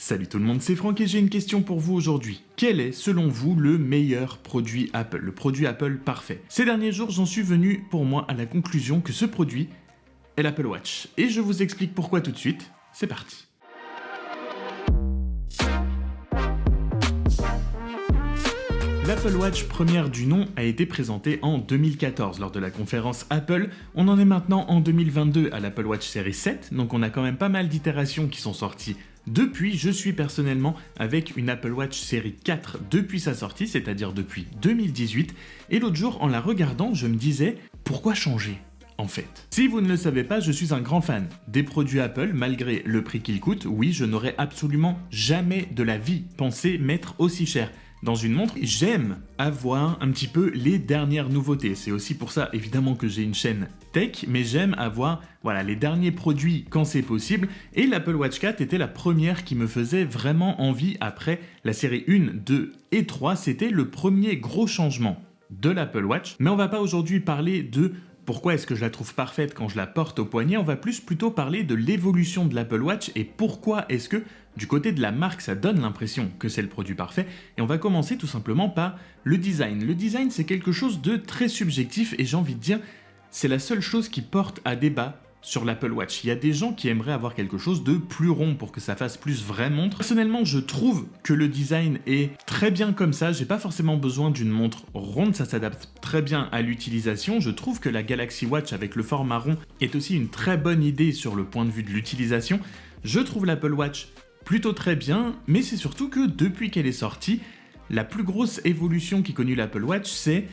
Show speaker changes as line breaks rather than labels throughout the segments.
Salut tout le monde, c'est Franck et j'ai une question pour vous aujourd'hui. Quel est, selon vous, le meilleur produit Apple, le produit Apple parfait? Ces derniers jours, j'en suis venu, pour moi, à la conclusion que ce produit est l'Apple Watch. Et je vous explique pourquoi tout de suite. C'est parti. L'Apple Watch première du nom a été présentée en 2014 lors de la conférence Apple. On en est maintenant en 2022 à l'Apple Watch série 7, donc on a quand même pas mal d'itérations qui sont sorties depuis. Je suis personnellement avec une Apple Watch série 4 depuis sa sortie, c'est-à-dire depuis 2018. Et l'autre jour, en la regardant, je me disais, pourquoi changer ? En fait. Si vous ne le savez pas, je suis un grand fan des produits Apple, malgré le prix qu'ils coûtent. Oui, je n'aurais absolument jamais de la vie pensé mettre aussi cher dans une montre. J'aime avoir un petit peu les dernières nouveautés. C'est aussi pour ça, évidemment, que j'ai une chaîne tech, mais j'aime avoir les derniers produits quand c'est possible. Et l'Apple Watch 4 était la première qui me faisait vraiment envie après la série 1, 2 et 3. C'était le premier gros changement de l'Apple Watch. Mais on va pas aujourd'hui parler de pourquoi est-ce que je la trouve parfaite quand je la porte au poignet. On va plutôt parler de l'évolution de l'Apple Watch et pourquoi est-ce que du côté de la marque ça donne l'impression que c'est le produit parfait. Et on va commencer tout simplement par le design. Le design, c'est quelque chose de très subjectif et j'ai envie de dire c'est la seule chose qui porte à débat sur l'Apple Watch. Il y a des gens qui aimeraient avoir quelque chose de plus rond pour que ça fasse plus vraie montre. Personnellement, je trouve que le design est très bien comme ça. J'ai pas forcément besoin d'une montre ronde, ça s'adapte très bien à l'utilisation. Je trouve que la Galaxy Watch avec le format rond est aussi une très bonne idée sur le point de vue de l'utilisation. Je trouve l'Apple Watch plutôt très bien, mais c'est surtout que depuis qu'elle est sortie, la plus grosse évolution qu'a connue l'Apple Watch, c'est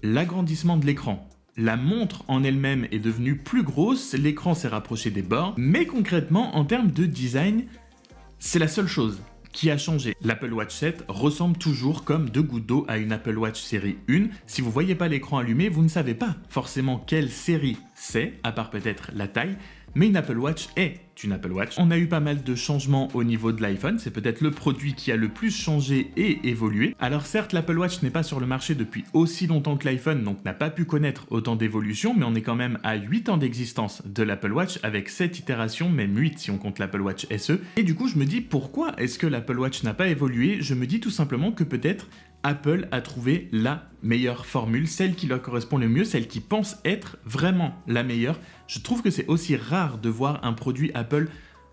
l'agrandissement de l'écran. La montre en elle-même est devenue plus grosse, l'écran s'est rapproché des bords, mais concrètement, en termes de design, c'est la seule chose qui a changé. L'Apple Watch 7 ressemble toujours comme deux gouttes d'eau à une Apple Watch série 1. Si vous ne voyez pas l'écran allumé, vous ne savez pas forcément quelle série c'est, à part peut-être la taille, mais une Apple Watch est une Apple Watch. On a eu pas mal de changements au niveau de l'iPhone, c'est peut-être le produit qui a le plus changé et évolué. Alors certes, l'Apple Watch n'est pas sur le marché depuis aussi longtemps que l'iPhone, donc n'a pas pu connaître autant d'évolution, mais on est quand même à 8 ans d'existence de l'Apple Watch, avec 7 itérations, même 8 si on compte l'Apple Watch SE. Et du coup, je me dis, pourquoi est-ce que l'Apple Watch n'a pas évolué? Je me dis tout simplement que peut-être Apple a trouvé la meilleure formule, celle qui leur correspond le mieux, celle qui pense être vraiment la meilleure. Je trouve que c'est aussi rare de voir un produit Apple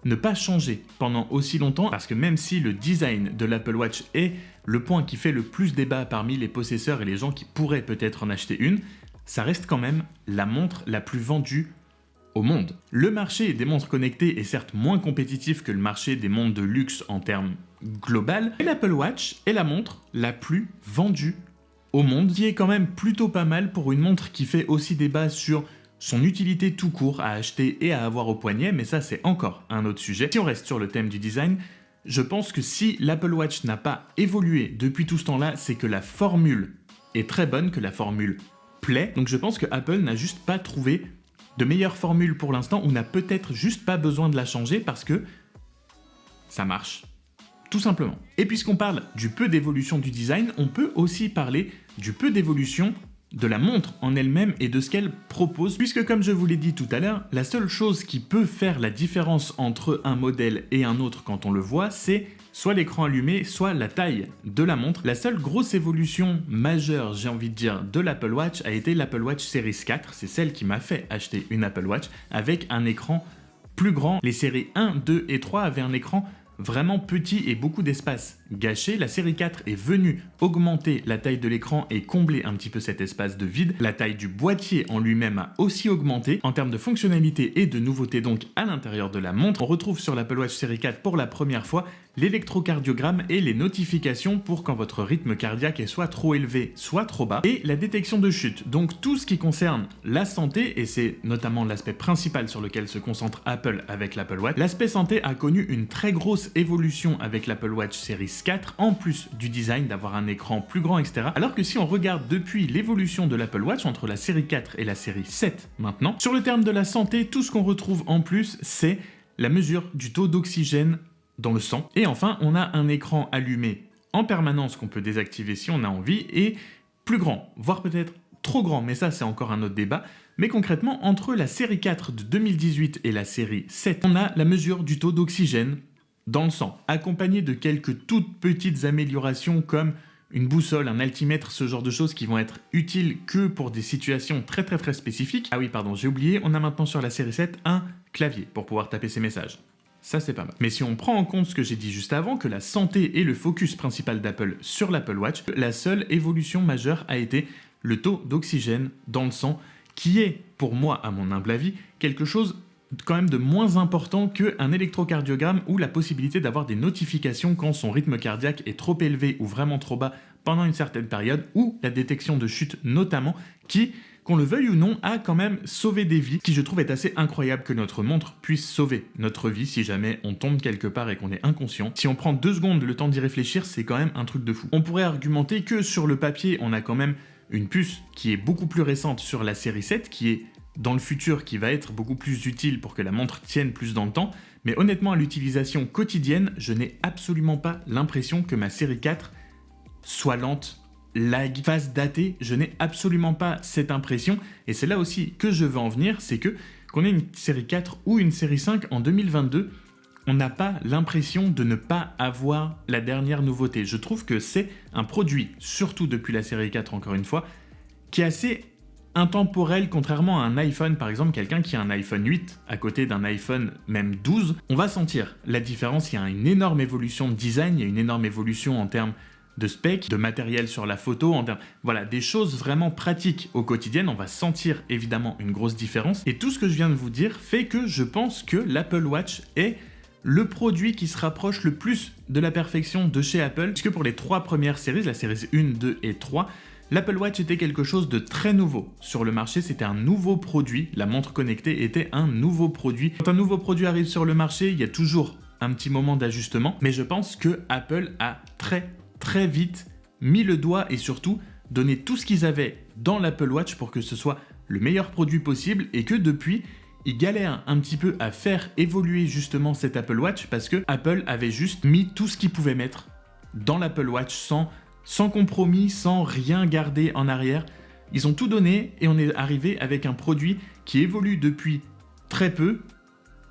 ne pas changer pendant aussi longtemps, parce que même si le design de l'Apple Watch est le point qui fait le plus débat parmi les possesseurs et les gens qui pourraient peut-être en acheter une, ça reste quand même la montre la plus vendue au monde. Le marché des montres connectées est certes moins compétitif que le marché des montres de luxe en termes global, mais l'Apple Watch est la montre la plus vendue au monde, qui est quand même plutôt pas mal pour une montre qui fait aussi débat sur son utilité tout court à acheter et à avoir au poignet, mais ça c'est encore un autre sujet. Si on reste sur le thème du design, je pense que si l'Apple Watch n'a pas évolué depuis tout ce temps-là, c'est que la formule est très bonne, que la formule plaît. Donc je pense que Apple n'a juste pas trouvé de meilleure formule pour l'instant, ou n'a peut-être juste pas besoin de la changer parce que ça marche. Tout simplement. Et puisqu'on parle du peu d'évolution du design, on peut aussi parler du peu d'évolution de la montre en elle-même et de ce qu'elle propose, puisque comme je vous l'ai dit tout à l'heure, la seule chose qui peut faire la différence entre un modèle et un autre quand on le voit, c'est soit l'écran allumé, soit la taille de la montre. La seule grosse évolution majeure, j'ai envie de dire, de l'Apple Watch a été l'Apple Watch Series 4, c'est celle qui m'a fait acheter une Apple Watch avec un écran plus grand. Les séries 1, 2 et 3 avaient un écran vraiment petit et beaucoup d'espace gâché. La série 4 est venue augmenter la taille de l'écran et combler un petit peu cet espace de vide. La taille du boîtier en lui-même a aussi augmenté. En termes de fonctionnalité et de nouveautés donc à l'intérieur de la montre, on retrouve sur l'Apple Watch série 4 pour la première fois l'électrocardiogramme et les notifications pour quand votre rythme cardiaque est soit trop élevé, soit trop bas, et la détection de chute. Donc tout ce qui concerne la santé, et c'est notamment l'aspect principal sur lequel se concentre Apple avec l'Apple Watch, l'aspect santé a connu une très grosse évolution avec l'Apple Watch Series 4, en plus du design, d'avoir un écran plus grand, etc. Alors que si on regarde depuis l'évolution de l'Apple Watch entre la série 4 et la série 7 maintenant, sur le terme de la santé, tout ce qu'on retrouve en plus, c'est la mesure du taux d'oxygène dans le sang. Et enfin, on a un écran allumé en permanence qu'on peut désactiver si on a envie, et plus grand, voire peut-être trop grand, mais ça c'est encore un autre débat. Mais concrètement, entre la série 4 de 2018 et la série 7, on a la mesure du taux d'oxygène dans le sang, accompagné de quelques toutes petites améliorations comme une boussole, un altimètre, ce genre de choses qui vont être utiles que pour des situations très spécifiques. Ah oui, pardon, j'ai oublié, on a maintenant sur la série 7 un clavier pour pouvoir taper ses messages. Ça, c'est pas mal. Mais si on prend en compte ce que j'ai dit juste avant, que la santé est le focus principal d'Apple sur l'Apple Watch, la seule évolution majeure a été le taux d'oxygène dans le sang, qui est, pour moi, à mon humble avis, quelque chose quand même de moins important qu'un électrocardiogramme ou la possibilité d'avoir des notifications quand son rythme cardiaque est trop élevé ou vraiment trop bas pendant une certaine période, ou la détection de chute notamment, qui, qu'on le veuille ou non, a quand même sauvé des vies, qui je trouve est assez incroyable que notre montre puisse sauver notre vie si jamais on tombe quelque part et qu'on est inconscient. Si on prend 2 secondes le temps d'y réfléchir, c'est quand même un truc de fou. On pourrait argumenter que sur le papier, on a quand même une puce qui est beaucoup plus récente sur la série 7, qui est dans le futur, qui va être beaucoup plus utile pour que la montre tienne plus dans le temps, mais honnêtement, à l'utilisation quotidienne, je n'ai absolument pas l'impression que ma série 4 soit lente, lag, fasse dater, je n'ai absolument pas cette impression, et c'est là aussi que je veux en venir, c'est que qu'on ait une série 4 ou une série 5 en 2022, on n'a pas l'impression de ne pas avoir la dernière nouveauté. Je trouve que c'est un produit, surtout depuis la série 4 encore une fois, qui est assez intemporel, contrairement à un iPhone par exemple. Quelqu'un qui a un iPhone 8 à côté d'un iPhone même 12, on va sentir la différence. Il y a une énorme évolution de design, il y a une énorme évolution en termes de specs, de matériel sur la photo, en termes, voilà, des choses vraiment pratiques au quotidien. On va sentir évidemment une grosse différence, et tout ce que je viens de vous dire fait que je pense que l'Apple Watch est le produit qui se rapproche le plus de la perfection de chez Apple, puisque pour les 3 premières séries, la série 1, 2 et 3, l'Apple Watch était quelque chose de très nouveau sur le marché, c'était un nouveau produit, la montre connectée était un nouveau produit. Quand un nouveau produit arrive sur le marché, il y a toujours un petit moment d'ajustement, mais je pense que Apple a très vite mis le doigt et surtout donné tout ce qu'ils avaient dans l'Apple Watch pour que ce soit le meilleur produit possible, et que depuis, ils galèrent un petit peu à faire évoluer justement cet Apple Watch parce que Apple avait juste mis tout ce qu'ils pouvaient mettre dans l'Apple Watch sans compromis, sans rien garder en arrière. Ils ont tout donné et on est arrivé avec un produit qui évolue depuis très peu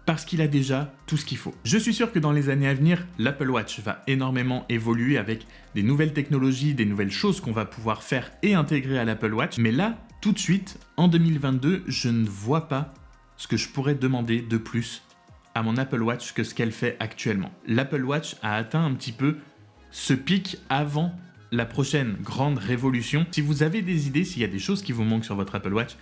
parce qu'il a déjà tout ce qu'il faut. Je suis sûr que dans les années à venir, l'Apple Watch va énormément évoluer avec des nouvelles technologies, des nouvelles choses qu'on va pouvoir faire et intégrer à l'Apple Watch. Mais là, tout de suite, en 2022, je ne vois pas ce que je pourrais demander de plus à mon Apple Watch que ce qu'elle fait actuellement. L'Apple Watch a atteint un petit peu ce pic avant la prochaine grande révolution. Si vous avez des idées, s'il y a des choses qui vous manquent sur votre Apple Watch,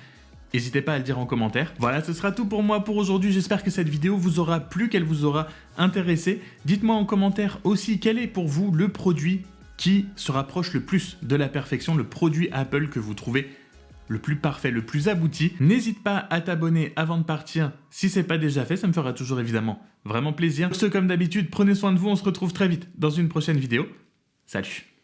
n'hésitez pas à le dire en commentaire. Voilà, ce sera tout pour moi pour aujourd'hui. J'espère que cette vidéo vous aura plu, qu'elle vous aura intéressé. Dites-moi en commentaire aussi quel est pour vous le produit qui se rapproche le plus de la perfection, le produit Apple que vous trouvez le plus parfait, le plus abouti. N'hésite pas à t'abonner avant de partir si c'est pas déjà fait, ça me fera toujours évidemment vraiment plaisir. Pour ce, comme d'habitude, prenez soin de vous, on se retrouve très vite dans une prochaine vidéo. Salut!